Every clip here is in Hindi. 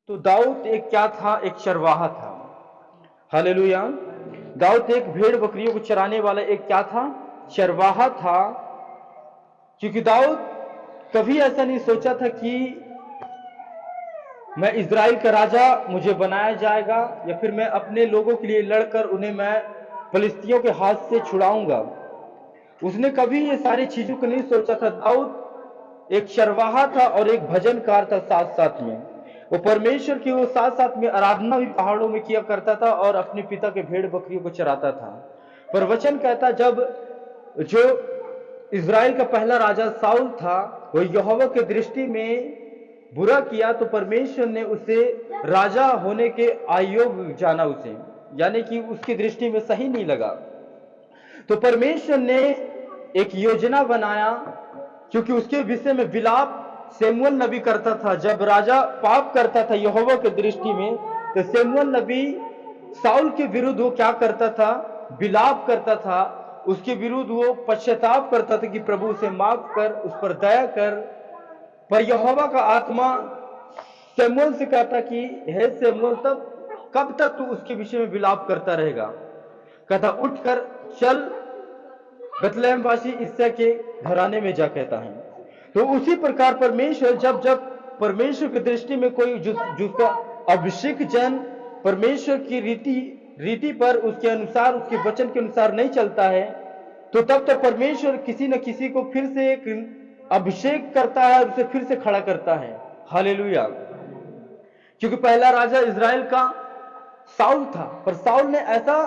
तो दाऊद एक क्या था? एक चरवाहा था। हालेलुया। दाऊद एक भेड़ बकरियों को चराने वाला एक क्या था? चरवाहा था। क्योंकि दाऊद कभी ऐसा नहीं सोचा था कि मैं इज़राइल का राजा मुझे बनाया जाएगा या फिर मैं अपने लोगों के लिए लड़कर उन्हें मैं फिलिस्तियों के हाथ से छुड़ाऊंगा। उसने कभी ये सारी चीजों को नहीं सोचा था। दाऊद एक चरवाहा था और एक भजनकार था साथ साथ में। वो परमेश्वर की वो साथ साथ में आराधना भी पहाड़ों में किया करता था और अपने पिता के भेड़ बकरियों को चराता था। पर वचन कहता, जब जो इज़राइल का पहला राजा साउल था वो यहोवा के दृष्टि में बुरा किया, तो परमेश्वर ने उसे राजा होने के अयोग्य जाना उसे, यानी कि उसकी दृष्टि में सही नहीं लगा। तो परमेश्वर ने एक योजना बनाया, क्योंकि उसके विषय में विलाप शमूएल नबी करता था। जब राजा पाप करता था यहोवा के दृष्टि में, तो शमूएल नबी साउल के विरुद्ध वो क्या करता था? विलाप करता था। उसके विरुद्ध वो पश्चाताप करता था कि प्रभु उसे माफ कर, उस पर दया कर। पर यहोवा का आत्मा शमूएल से कहता कि हे शमूएल, तब कब तक तू उसके विषय में विलाप करता रहेगा? कहता, उठकर चल बेतलेहमवासी इस्से के घराने में जा, कहता है। तो उसी प्रकार परमेश्वर जब जब परमेश्वर की दृष्टि में कोई जिसका अभिषेक जन परमेश्वर की रीति पर उसके अनुसार, उसके वचन के अनुसार नहीं चलता है, तो तब तक परमेश्वर किसी न किसी को फिर से एक अभिषेक करता है, उसे फिर से खड़ा करता है। हालेलुया। क्योंकि पहला राजा इज़राइल का साउल था, पर साउल ने ऐसा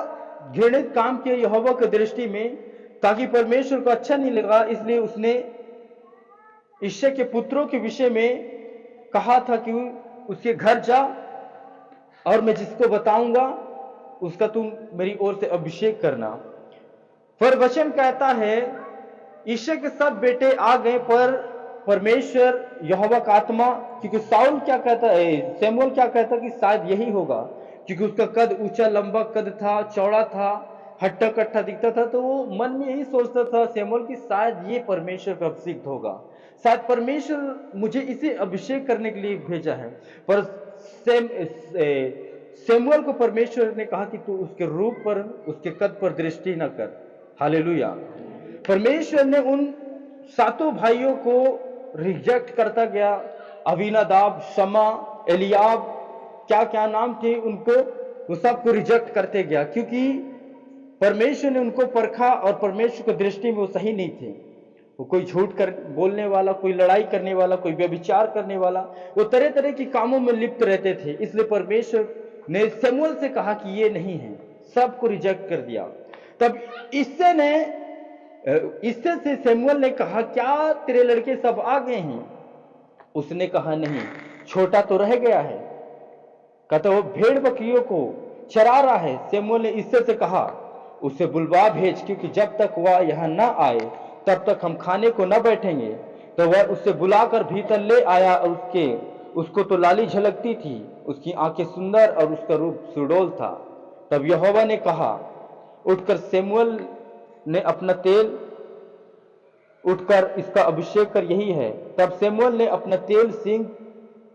घृणित काम किया यहोवा की दृष्टि में, ताकि परमेश्वर को अच्छा नहीं लगा। इसलिए उसने इश्शे के पुत्रों के विषय में कहा था कि उसके घर जा और मैं जिसको बताऊंगा उसका तुम मेरी ओर से अभिषेक करना। पर वचन कहता है इश्शे के सब बेटे आ गए, पर परमेश्वर यहोवा का आत्मा, क्योंकि साउल क्या कहता है, शमूएल क्या कहता कि शायद यही होगा, क्योंकि उसका कद ऊंचा लंबा कद था, चौड़ा था, हट्टा कट्टा दिखता था। तो वो मन में यही सोचता था शमूएल कि शायद ये परमेश्वर का अभिषेक होगा, शायद परमेश्वर मुझे इसे अभिषेक करने के लिए भेजा है। पर शमूएल को परमेश्वर ने कहा कि तू उसके रूप पर, उसके कद पर दृष्टि न कर। हालेलुया। परमेश्वर ने उन सातों भाइयों को रिजेक्ट करता गया। अबीनादाब, शमा, एलियाब, क्या क्या नाम थे उनको, वो सबको रिजेक्ट करते गया, क्योंकि परमेश्वर ने उनको परखा और परमेश्वर की दृष्टि में वो सही नहीं थे। वो कोई झूठ कर बोलने वाला, कोई लड़ाई करने वाला, कोई व्यभिचार करने वाला, वो तरह तरह के कामों में लिप्त रहते थे। इसलिए परमेश्वर ने शमूएल से कहा कि ये नहीं है, सबको रिजेक्ट कर दिया। तब इससे से शमूएल ने कहा, क्या तेरे लड़के सब आ गए हैं? उसने कहा, नहीं, छोटा तो रह गया है। कहता, वो भेड़ बकरियों को चरा रहा है। शमूएल ने इससे से कहा, उसे बुलवा भेज, क्योंकि जब तक वह यहाँ न आए तब तक हम खाने को न बैठेंगे। तो वह उससे बुलाकर भीतर ले आया और उसको तो लाली झलकती थी, उसकी आंखें सुंदर और उसका रूप सुडौल था। तब यहोवा ने कहा, उठकर शमूएल ने अपना तेल, उठकर इसका अभिषेक कर, यही है। तब शमूएल ने अपना तेल सिंह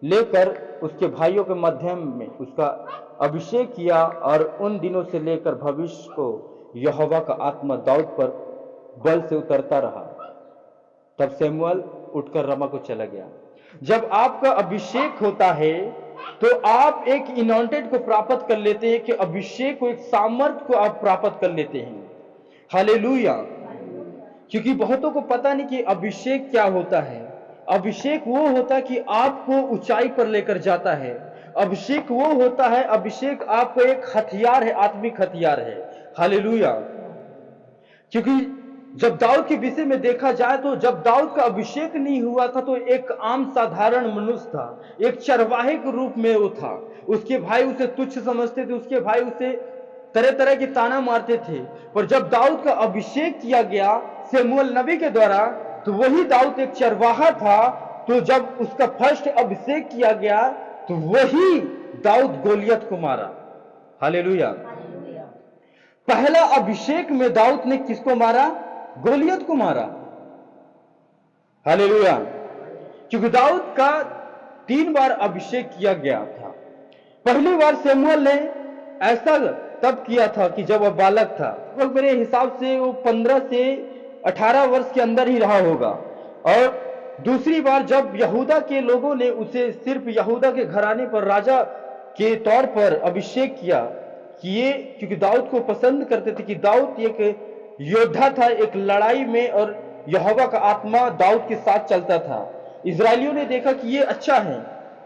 लेकर उसके भाइयों के मध्यम में उसका अभिषेक किया, और उन दिनों से लेकर भविष्य को यहोवा का आत्मा दाऊद पर बल से उतरता रहा। तब शमूएल उठकर रमा को चला गया। जब आपका अभिषेक होता है तो आप एक इनॉन्टेड को प्राप्त कर लेते हैं, कि अभिषेक को, एक सामर्थ को आप प्राप्त कर लेते हैं। हालेलुया। क्योंकि बहुतों को पता नहीं कि अभिषेक क्या होता है। अभिषेक वो होता है कि आपको ऊंचाई पर लेकर जाता है। अभिषेक वो होता है, अभिषेक आपको एक हथियार है, आत्मिक हथियार है। हालेलुया। क्योंकि जब दाऊद के विषय में देखा जाए, तो जब दाऊद का अभिषेक नहीं हुआ था तो एक आम साधारण मनुष्य था, एक चरवाहे के रूप में वो था। उसके भाई उसे तुच्छ समझते थे, उसके भाई उसे तरह तरह के ताना मारते थे। पर जब दाऊद का अभिषेक किया गया शमूएल नबी के द्वारा, तो वही दाऊद एक चरवाहा था। तो जब उसका फर्स्ट अभिषेक किया गया, तो वही दाऊद गोलियत को मारा। हालेलुया। पहला अभिषेक में दाऊद ने किसको मारा? गोलियत को मारा। हालेलुया। क्योंकि दाऊद का 3 बार अभिषेक किया गया था। पहली बार शमूएल ने ऐसा तब किया था कि जब वह बालक था, वो मेरे हिसाब से वो 15 से 18 वर्ष के अंदर ही रहा होगा। और दूसरी बार जब यहूदा के लोगों ने उसे सिर्फ यहूदा के घराने पर राजा के तौर पर अभिषेक किया, कि ये क्योंकि दाऊद को पसंद करते थे, कि दाऊद एक योद्धा था एक लड़ाई में, और यहोवा का आत्मा दाऊद के साथ चलता था। इजरायलियों ने देखा कि ये अच्छा है,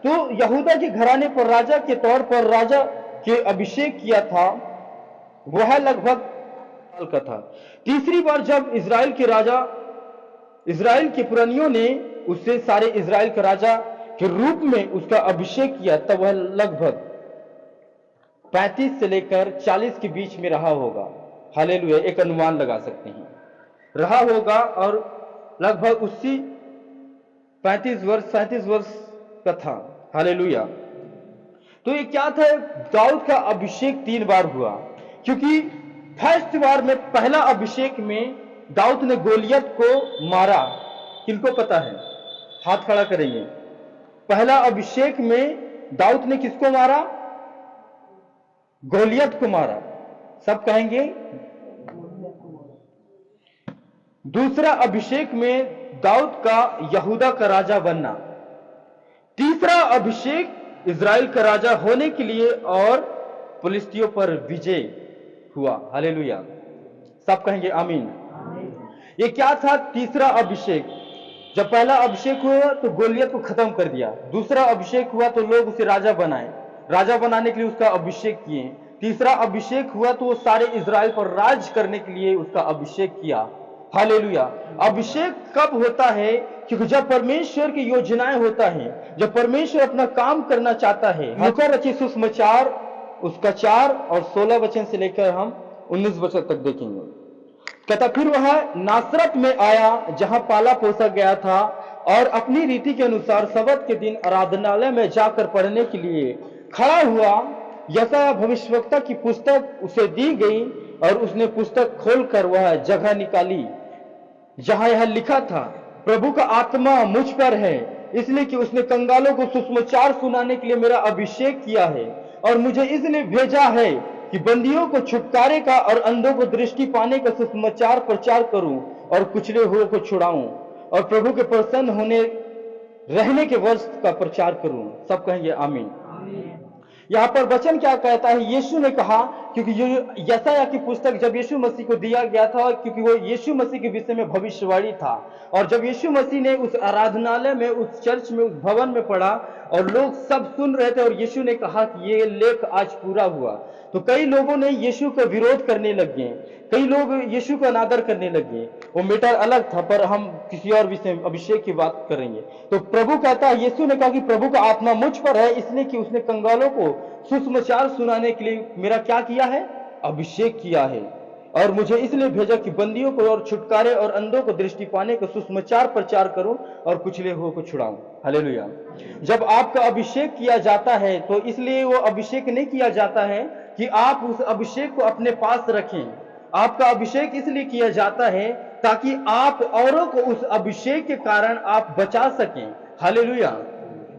तो यहूदा के घराने पर राजा के तौर पर राजा के अभिषेक किया था। वह लगभग साल का था। तीसरी बार जब इजराइल के पुरानियों ने उससे सारे इजराइल के राजा के रूप में उसका अभिषेक किया, तब वह लगभग 35 से लेकर 40 के बीच में रहा होगा। हालेलुया, एक अनुमान लगा सकते हैं रहा होगा, और लगभग उसी 37 वर्ष का था। हालेलुया। तो ये क्या था? दाऊद का अभिषेक 3 बार हुआ, क्योंकि फर्स्ट बार में पहला अभिषेक में दाऊद ने गोलियत को मारा। किनको पता है? हाथ खड़ा करेंगे। पहला अभिषेक में दाऊद ने किसको मारा? गोलियत को मारा। सब कहेंगे। दूसरा अभिषेक में दाऊद का यहूदा का राजा बनना। तीसरा अभिषेक इजराइल का राजा होने के लिए और फिलिस्तियों पर विजय हुआ। हालेलुया। सब कहेंगे आमीन। ये क्या था? तीसरा अभिषेक। जब पहला अभिषेक हुआ तो गोलियत को खत्म कर दिया। दूसरा अभिषेक हुआ तो लोग उसे राजा बनाए, राजा बनाने के लिए उसका अभिषेक किए। तीसरा अभिषेक हुआ तो वो सारे इजराइल पर राज करने के लिए उसका अभिषेक किया। हालेलुया। अभिषेक कब होता है? क्योंकि जब परमेश्वर की योजनाएं होता है, जब परमेश्वर अपना काम करना चाहता है। लूका रचित सुसमाचार उसका 4 और 16 वचन से लेकर हम 19 वचन तक देखेंगे। कहता, फिर वह नासरत में आया जहां पाला पोसा गया था, और अपनी रीति के अनुसार सबत के दिन आराधनालय में जाकर पढ़ने के लिए खड़ा हुआ। यशायाह भविष्यवक्ता की पुस्तक उसे दी गई, और उसने पुस्तक खोलकर वह जगह निकाली जहां यह लिखा था, प्रभु का आत्मा मुझ पर है, इसलिए कि उसने कंगालों को सुसमाचार सुनाने के लिए मेरा अभिषेक किया है, और मुझे इसलिए भेजा है कि बंदियों को छुटकारे का और अंधों को दृष्टि पाने का सुसमाचार प्रचार करूं, और कुचले हुए को छुड़ाऊं, और प्रभु के प्रसन्न होने रहने के वर्ष का प्रचार करूं। सब कहेंगे आमीन। यहां पर वचन क्या कहता है? यीशु ने कहा, क्योंकि यशायाह की पुस्तक जब यीशु मसीह को दिया गया था, क्योंकि वो यीशु मसीह के विषय में भविष्यवाणी था, और जब यीशु मसीह ने उस आराधनालय में, उस चर्च में, उस भवन में पढ़ा, और लोग सब सुन रहे थे, और यीशु ने कहा कि ये लेख आज पूरा हुआ, तो कई लोगों ने यीशु का विरोध करने लगे, कई लोग यीशु का अनादर करने लगे। वो मैटर अलग था, पर हम किसी और विषय अभिषेक की बात करेंगे। तो प्रभु कहता है, यीशु ने कहा कि प्रभु का आत्मा मुझ पर है, इसलिए कि उसने कंगालों को सुसमाचार सुनाने के लिए मेरा क्या किया है? अभिषेक किया है, और मुझे इसलिए भेजा कि बंदियों को और छुटकारे और अंधों को दृष्टि पाने का सुसमाचार प्रचार करूं, और कुचले हुए को छुड़ाऊं। हालेलुया। जब आपका अभिषेक किया जाता है, तो इसलिए वो अभिषेक नहीं किया जाता है कि आप उस अभिषेक को अपने पास रखें। आपका अभिषेक इसलिए किया जाता है ताकि आप औरों को उस अभिषेक के कारण आप बचा सकें। हालेलुया।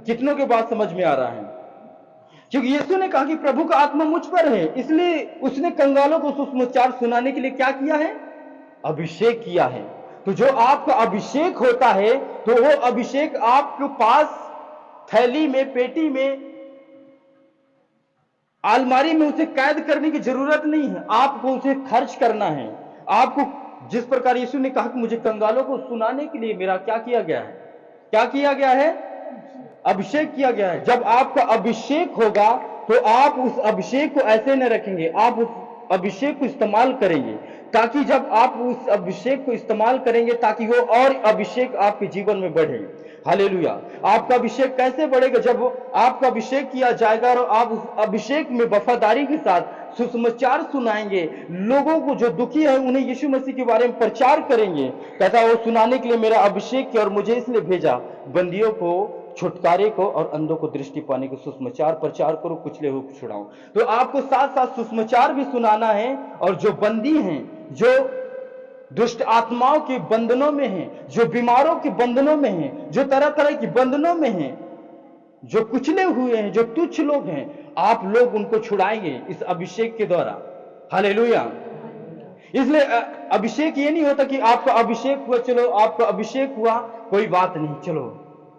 कितनों के बात समझ में आ रहा है? क्योंकि यीशु ने कहा कि प्रभु का आत्मा मुझ पर है, इसलिए उसने कंगालों को सुसमाचार सुनाने के लिए क्या किया है? अभिषेक किया है। तो जो आपका अभिषेक होता है, तो वो अभिषेक आपके पास थैली में, पेटी में, अलमारी में उसे कैद करने की जरूरत नहीं है। आपको उसे खर्च करना है। आपको जिस प्रकार यीशु ने कहा कि मुझे कंगालों को सुनाने के लिए मेरा क्या किया गया है? क्या किया गया है? अभिषेक किया गया है। जब आपका अभिषेक होगा, तो आप उस अभिषेक को ऐसे न रखेंगे, आप उस अभिषेक को इस्तेमाल करेंगे, ताकि जब आप उस अभिषेक को इस्तेमाल करेंगे, ताकि वो और अभिषेक आपके जीवन में बढ़े। हालेलुया। आपका अभिषेक कैसे बढ़ेगा? जब आपका अभिषेक किया जाएगा और आप उस अभिषेक में वफादारी के साथ सुसमाचार सुनाएंगे, लोगों को जो दुखी है उन्हें यीशु मसीह के बारे में प्रचार करेंगे। कहता है, वो सुनाने के लिए मेरा अभिषेक किया और मुझे इसलिए भेजा, बंदियों को, छुटकारे को और अंधों को दृष्टि पाने को सुसमाचार प्रचार करो, कुचले हुए को छुड़ाओ। तो आपको साथ साथ सुसमाचार भी सुनाना है, और जो बंदी हैं, जो दुष्ट आत्माओं के बंधनों में हैं, जो बीमारों के बंधनों में हैं, जो तरह तरह के बंधनों में हैं, जो कुचले हुए हैं, जो तुच्छ लोग हैं, आप लोग उनको छुड़ाएंगे इस अभिषेक के द्वारा। हालेलुया। इसलिए अभिषेक ये नहीं होता कि आपका अभिषेक हुआ, चलो आपका अभिषेक हुआ कोई बात नहीं, चलो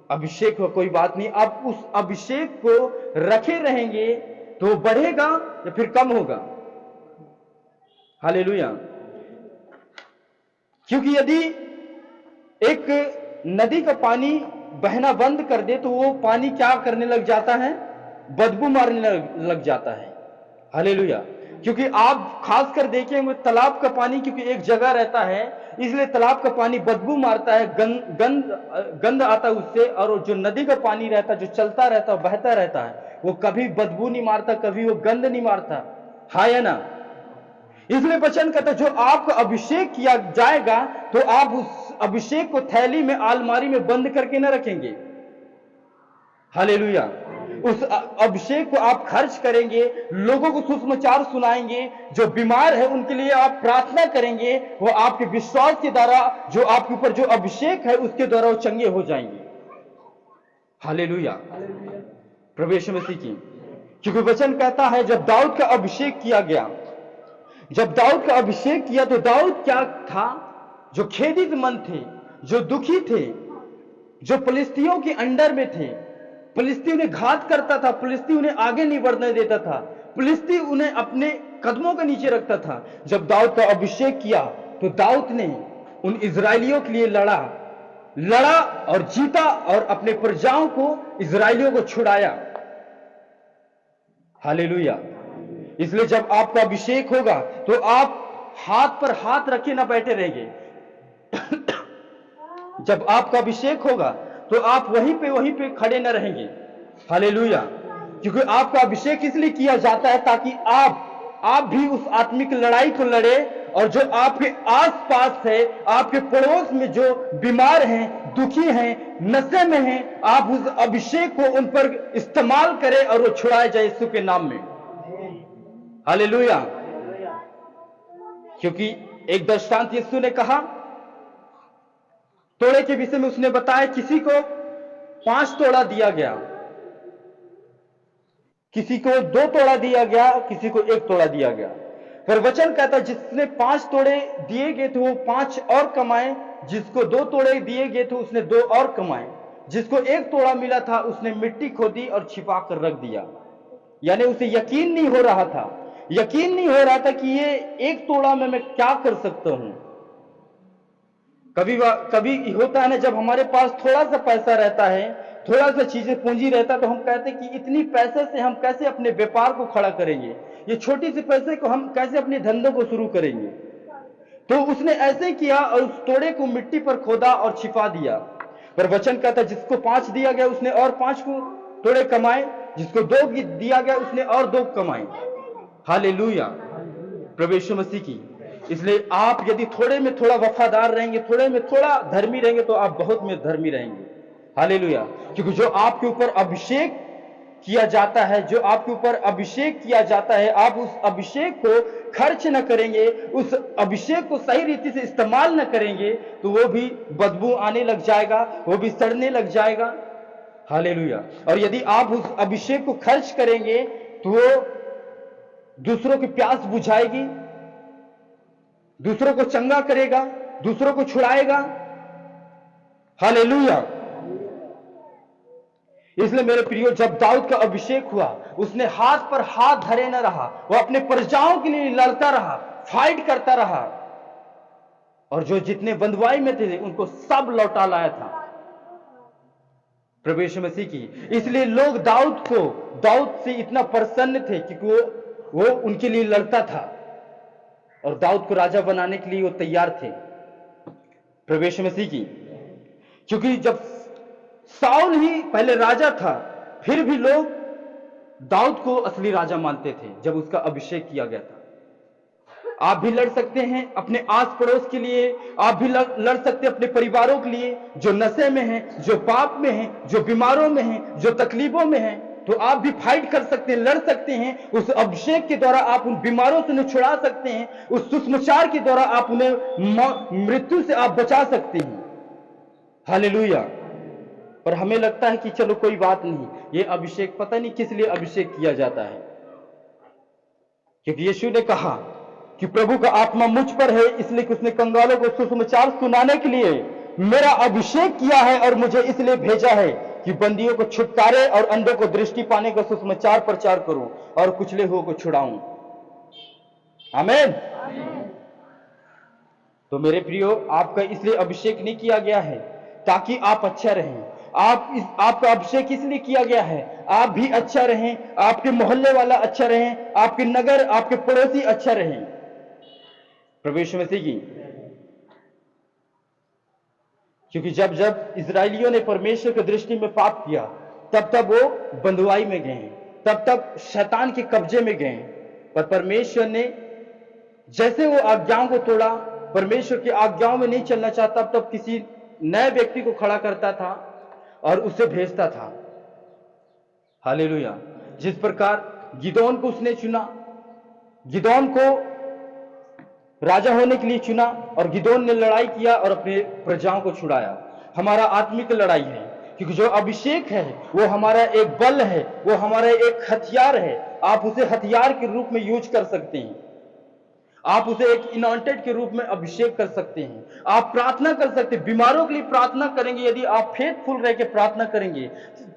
अभिषेक हुआ कोई बात नहीं, आप उस अभिषेक को रखे रहेंगे तो बढ़ेगा या फिर कम होगा। हालेलुया। क्योंकि यदि एक नदी का पानी बहना बंद कर दे तो वो पानी क्या करने लग जाता है? बदबू मारने लग जाता है। हालेलुया। क्योंकि आप खास कर देखेंगे तालाब का पानी क्योंकि एक जगह रहता है, इसलिए तालाब का पानी बदबू मारता है, गंध आता है उससे। और जो नदी का पानी रहता है, जो चलता रहता है, बहता रहता है, वो कभी बदबू नहीं मारता, कभी वो गंध नहीं मारता। हाँ या ना? इसलिए वचन कहता है जो आपका अभिषेक किया जाएगा तो आप उस अभिषेक को थैली में, अलमारी में बंद करके न रखेंगे। हालेलुया। उस अभिषेक को आप खर्च करेंगे, लोगों को सुसमाचार सुनाएंगे, जो बीमार है उनके लिए आप प्रार्थना करेंगे, वो आपके विश्वास के द्वारा, जो आपके ऊपर जो अभिषेक है उसके द्वारा वो चंगे हो जाएंगे। हालेलुया। प्रभु यीशु मसीह की। क्योंकि वचन कहता है जब दाऊद का अभिषेक किया गया, जब दाऊद का अभिषेक किया तो दाऊद क्या था? जो खेदित मन थे, जो दुखी थे, जो फिलिस्तियों के अंडर में थे, फिलिस्ती उन्हें घात करता था, फिलिस्ती उन्हें आगे नहीं बढ़ने देता था, फिलिस्ती उन्हें अपने कदमों के नीचे रखता था। जब दाऊद का अभिषेक किया तो दाऊद ने उन इजरायलियों के लिए लड़ा और जीता और अपने प्रजाओं को, इजरायलियों को छुड़ाया। हालेलुया। इसलिए जब आपका अभिषेक होगा तो आप हाथ पर हाथ रखे ना बैठे रहेंगे। जब आपका अभिषेक होगा तो आप वहीं पे खड़े न रहेंगे। हालेलुया। क्योंकि आपका अभिषेक इसलिए किया जाता है ताकि आप भी उस आत्मिक लड़ाई को लड़े, और जो आपके आसपास है, आपके पड़ोस में जो बीमार हैं, दुखी हैं, नशे में हैं, आप उस अभिषेक को उन पर इस्तेमाल करें और वो छुड़ाए जाए यीशु के नाम में। हालेलुया। क्योंकि एक दृष्टांत यीशु ने कहा, तोड़े के विषय में उसने बताया, किसी को 5 तोड़ा दिया गया, किसी को 2 तोड़ा दिया गया, किसी को 1 तोड़ा दिया गया। पर वचन कहता है जिसने 5 तोड़े दिए गए थे वो 5 और कमाए, जिसको 2 तोड़े दिए गए थे उसने 2 और कमाए, जिसको 1 तोड़ा मिला था उसने मिट्टी खोदी और छिपा कर रख दिया। यानी उसे यकीन नहीं हो रहा था कि ये 1 तोड़ा में मैं क्या कर सकता हूं। कभी होता है ना, जब हमारे पास थोड़ा सा पैसा रहता है, थोड़ा सा चीजें पूंजी रहता है, तो हम कहते हैं कि इतनी पैसे से हम कैसे अपने व्यापार को खड़ा करेंगे, ये छोटी सी पैसे को हम कैसे अपने धंधों को शुरू करेंगे। तो उसने ऐसे किया और उस तोड़े को मिट्टी पर खोदा और छिपा दिया। पर वचन कहता है जिसको 5 दिया गया उसने और 5 को तोड़े कमाए, जिसको 2 दिया गया उसने और 2 कमाए। हालेलुया। प्रभु यीशु मसीह की। इसलिए आप यदि थोड़े में थोड़ा वफादार रहेंगे, थोड़े में थोड़ा धर्मी रहेंगे, तो आप बहुत में धर्मी रहेंगे। हालेलुया। क्योंकि जो आपके ऊपर अभिषेक किया जाता है, जो आपके ऊपर अभिषेक किया जाता है, आप उस अभिषेक को खर्च न करेंगे, उस अभिषेक को सही रीति से इस्तेमाल न करेंगे, तो वो भी बदबू आने लग जाएगा, वो भी सड़ने लग जाएगा। हालेलुया। और यदि आप उस अभिषेक को खर्च करेंगे तो वो दूसरों की प्यास बुझाएगी, दूसरों को चंगा करेगा, दूसरों को छुड़ाएगा। हालेलुया। इसलिए मेरे प्रियो, जब दाऊद का अभिषेक हुआ उसने हाथ पर हाथ धरे न रहा, वो अपने प्रजाओं के लिए लड़ता रहा, फाइट करता रहा, और जो जितने बंधुआई में थे उनको सब लौटा लाया था। प्रभु यीशु मसीह की। इसलिए लोग दाऊद से इतना प्रसन्न थे क्योंकि वो उनके लिए लड़ता था और दाऊद को राजा बनाने के लिए वो तैयार थे। प्रभु यीशु मसीह की। क्योंकि जब साउल ही पहले राजा था, फिर भी लोग दाऊद को असली राजा मानते थे जब उसका अभिषेक किया गया था। आप भी लड़ सकते हैं अपने आस पड़ोस के लिए, आप भी लड़ सकते हैं अपने परिवारों के लिए, जो नशे में हैं, जो पाप में हैं, जो बीमारों में हैं, जो तकलीफों में हैं, तो आप भी फाइट कर सकते हैं, लड़ सकते हैं। उस अभिषेक के द्वारा आप उन बीमारों से उन्हें छुड़ा सकते हैं, उस सुसमाचार के द्वारा आप उन्हें मृत्यु से आप बचा सकते हैं। हालेलुया। पर हमें लगता है कि चलो कोई बात नहीं, ये अभिषेक पता नहीं किस लिए अभिषेक किया जाता है। क्योंकि यीशु ने कहा कि प्रभु का आत्मा मुझ पर है, इसलिए कि उसने कंगालों को सुसमाचार सुनाने के लिए मेरा अभिषेक किया है और मुझे इसलिए भेजा है कि बंदियों को छुटकारे और अंधों को दृष्टि पाने का सुसमाचार प्रचार करूं और कुचले हुओं को छुड़ाऊं। आमीन। तो मेरे प्रियो, आपका इसलिए अभिषेक नहीं किया गया है ताकि आप अच्छा रहें। आपका अभिषेक इसलिए किया गया है आप भी अच्छा रहें, आपके मोहल्ले वाला अच्छा रहें, आपके नगर, आपके पड़ोसी अच्छा रहें। प्रभु यीशु मसीह की। क्योंकि जब जब इजरायलियों ने परमेश्वर की दृष्टि में पाप किया, तब तब वो बंधुआई में गए, तब तब शैतान के कब्जे में गए। पर परमेश्वर ने जैसे वो आज्ञाओं को तोड़ा, परमेश्वर की आज्ञाओं में नहीं चलना चाहता, तब किसी नए व्यक्ति को खड़ा करता था और उसे भेजता था। हालेलुया। जिस प्रकार गिदोन को उसने चुना, गिदोन को राजा होने के लिए चुना और गिदोन ने लड़ाई किया और अपने प्रजाओं को छुड़ाया। हमारा आत्मिक लड़ाई है, क्योंकि जो अभिषेक है वो हमारा एक बल है, वो हमारा एक हथियार है। आप उसे हथियार के रूप में यूज कर सकते हैं, आप उसे एक इनॉन्टेड के रूप में अभिषेक कर सकते हैं। आप प्रार्थना कर सकते हैं, बीमारों के लिए प्रार्थना करेंगे यदि आप फेथफुल रह के प्रार्थना करेंगे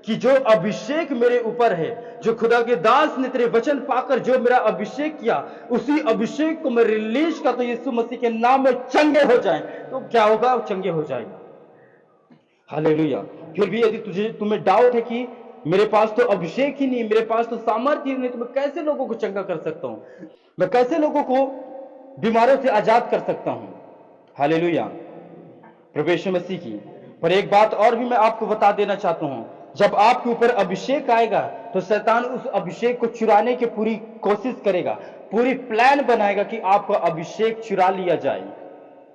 कि जो अभिषेक मेरे ऊपर है, जो खुदा के दास ने तेरे वचन पाकर जो मेरा अभिषेक किया, उसी अभिषेक को मैं रिलीज करता हूं यीशु मसीह के नाम में, चंगे हो जाएं। तो क्या होगा? चंगे हो जाएंगे। हालेलुया। फिर भी यदि तुम्हें डाउट है कि मेरे पास तो अभिषेक ही नहीं, मेरे पास तो सामर्थ्य ही नहीं, तो मैं कैसे लोगों को चंगा कर सकता हूं, मैं कैसे लोगों को बीमारों से आजाद कर सकता हूं? हालेलुया। प्रभु यीशु मसीह की। पर एक बात और भी मैं आपको बता देना चाहता हूं, जब आपके ऊपर अभिषेक आएगा तो शैतान उस अभिषेक को चुराने की पूरी कोशिश करेगा, पूरी प्लान बनाएगा कि आपका अभिषेक चुरा लिया जाए।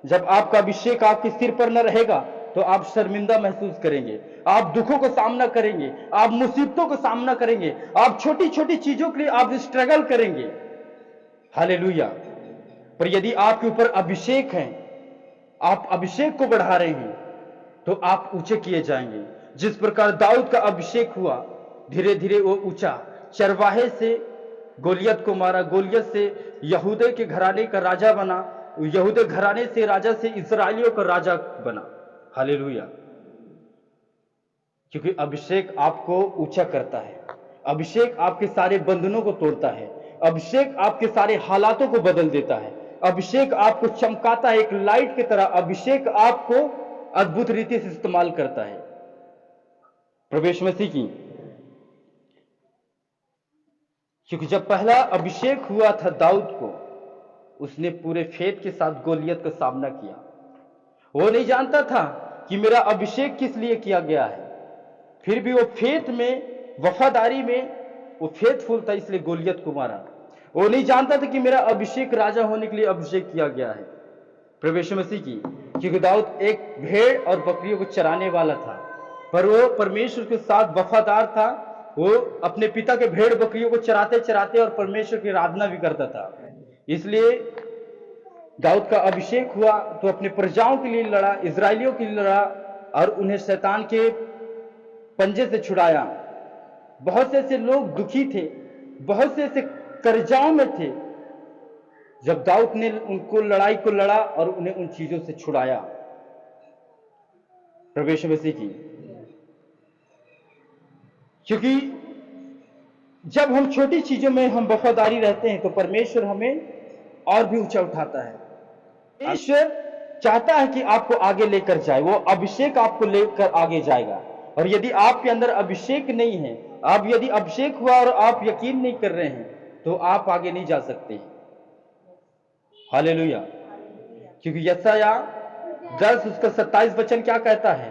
जब आपका अभिषेक आपके सिर पर न रहेगा तो आप शर्मिंदा महसूस करेंगे, आप दुखों का सामना करेंगे, आप मुसीबतों का सामना करेंगे, आप छोटी छोटी चीजों के लिए आप स्ट्रगल करेंगे। हालेलुया। पर यदि आपके ऊपर अभिषेक है, आप अभिषेक को बढ़ा रहे हैं, तो आप ऊंचे किए जाएंगे। जिस प्रकार दाऊद का अभिषेक हुआ, धीरे धीरे वो ऊंचा, चरवाहे से गोलियत को मारा, गोलियत से यहूदे के घराने का राजा बना, यहूदे घराने से राजा से इस्राएलियों का राजा बना। हालेलुया। क्योंकि अभिषेक आपको ऊंचा करता है, अभिषेक आपके सारे बंधनों को तोड़ता है, अभिषेक आपके सारे हालातों को बदल देता है, अभिषेक आपको चमकाता है एक लाइट की तरह, अभिषेक आपको अद्भुत रीति से इस्तेमाल करता है। प्रभु यीशु मसीह की। क्योंकि जब पहला अभिषेक हुआ था दाऊद को, उसने पूरे फेथ के साथ गोलियत का सामना किया। वो नहीं जानता था कि मेरा अभिषेक किस लिए किया गया है, फिर भी वो फेथ में, वफादारी में वो फेथफुल था, इसलिए गोलियत को मारा। वो नहीं जानता था कि मेरा अभिषेक राजा होने के लिए अभिषेक किया गया है। प्रभु यीशु मसीह की। क्योंकि दाऊद एक भेड़ और बकरियों को चराने वाला था, पर वो परमेश्वर के साथ वफादार था। वो अपने पिता के भेड़ बकरियों को चराते चराते और परमेश्वर की आराधना भी करता था। इसलिए दाऊद का अभिषेक हुआ तो अपने प्रजाओं के लिए लड़ा, इजरायलियों के लिए लड़ा और उन्हें शैतान के पंजे से छुड़ाया। बहुत से ऐसे लोग दुखी थे, बहुत से ऐसे कर्जाओं में थे, जब दाऊद ने उनको लड़ाई को लड़ा और उन्हें उन चीजों से छुड़ाया। प्रभु यीशु मसीह की। क्योंकि जब हम छोटी चीजों में हम वफादारी रहते हैं तो परमेश्वर हमें और भी ऊंचा उठाता है। परमेश्वर चाहता है कि आपको आगे लेकर जाए, वो अभिषेक आपको लेकर आगे जाएगा। और यदि आपके अंदर अभिषेक नहीं है, आप यदि अभिषेक हुआ और आप यकीन नहीं कर रहे हैं, तो आप आगे नहीं जा सकते। हालेलुया। क्योंकि यशायाह 10 उसका 27 वचन क्या कहता है?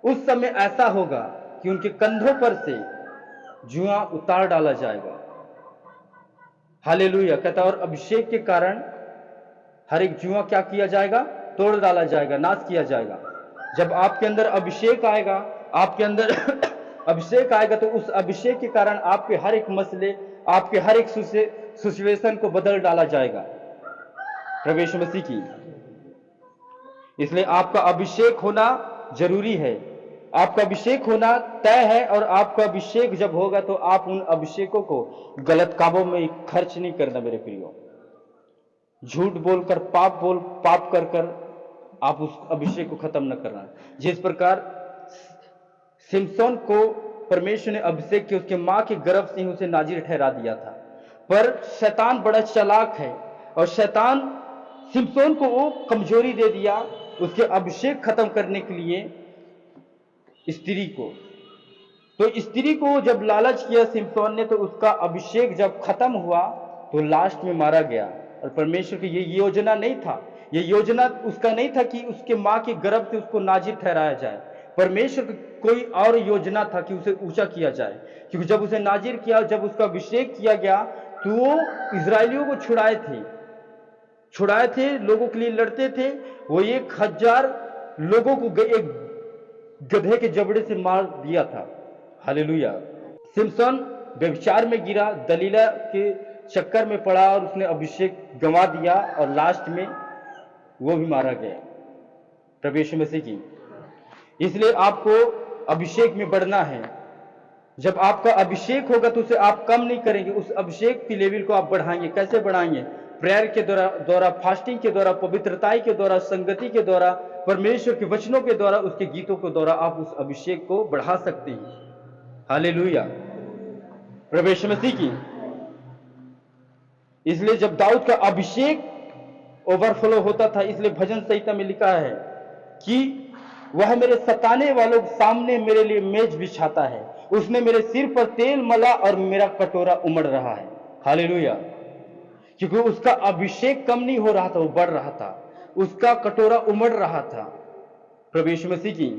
उस समय ऐसा होगा कि उनके कंधों पर से जुआ उतार डाला जाएगा। हालेलुया। कहता और अभिषेक के कारण हर एक जुआ क्या किया जाएगा? तोड़ डाला जाएगा, नाश किया जाएगा। जब आपके अंदर अभिषेक आएगा, आपके अंदर अभिषेक आएगा, तो उस अभिषेक के कारण आपके हर एक मसले, आपके हर एक सिचुएशन को बदल डाला जाएगा। प्रभु यीशु मसीह की। इसलिए आपका अभिषेक होना जरूरी है। आपका अभिषेक होना तय है, और आपका अभिषेक जब होगा तो आप उन अभिषेकों को गलत कामों में खर्च नहीं करना मेरे प्रियो। झूठ बोलकर, पाप कर कर आप उस अभिषेक को खत्म न करना। जिस प्रकार सिमसोन को परमेश्वर ने अभिषेक किया, उसके मां के गर्भ से ही उसे नाज़ीर ठहरा दिया था। पर शैतान बड़ा चालाक है, और शैतान सिमसोन को वो कमजोरी दे दिया उसके अभिषेक खत्म करने के लिए स्त्री को। तो स्त्री को जब लालच किया सिमसोन ने, तो उसका अभिषेक जब खत्म हुआ तो लास्ट में मारा गया। और परमेश्वर की ये योजना नहीं था, ये योजना उसका नहीं था कि उसके मां के गर्भ से उसको नाज़ीर ठहराया जाए। परमेश्वर की कोई और योजना था कि उसे ऊंचा किया जाए, क्योंकि जब उसे नाज़ीर किया, जब उसका अभिषेक किया गया, तो वो इजरायलियों को छुड़ाए थे, लोगों के लिए लड़ते थे। वो 1000 लोगों को एक गधे के जबड़े से मार दिया था। हालेलुया। सिमसन व्यभिचार में गिरा, दलीला के चक्कर में पड़ा, और उसने अभिषेक गंवा दिया, और लास्ट में वो भी मारा गया प्रभु यीशु मसीह की। इसलिए आपको अभिषेक में बढ़ना है। जब आपका अभिषेक होगा तो उसे आप कम नहीं करेंगे, उस अभिषेक की लेवल को आप बढ़ाएंगे। कैसे बढ़ाएंगे? प्रेयर के द्वारा, फास्टिंग के द्वारा, पवित्रताई के द्वारा, संगति के द्वारा, परमेश्वर के वचनों के द्वारा, उसके गीतों के द्वारा आप उस अभिषेक को बढ़ा सकते हैं। हालेलुया, प्रभु यीशु मसीह की। इसलिए जब दाऊद का अभिषेक ओवरफ्लो होता था, इसलिए भजन संहिता में लिखा है कि वह मेरे सताने वालों के सामने मेरे लिए मेज बिछाता है, उसने मेरे सिर पर तेल मला और मेरा कटोरा उमड़ रहा है। हालेलुया। क्योंकि उसका अभिषेक कम नहीं हो रहा था, वो बढ़ रहा था, उसका कटोरा उमड़ रहा था। प्रभु यीशु मसीह की।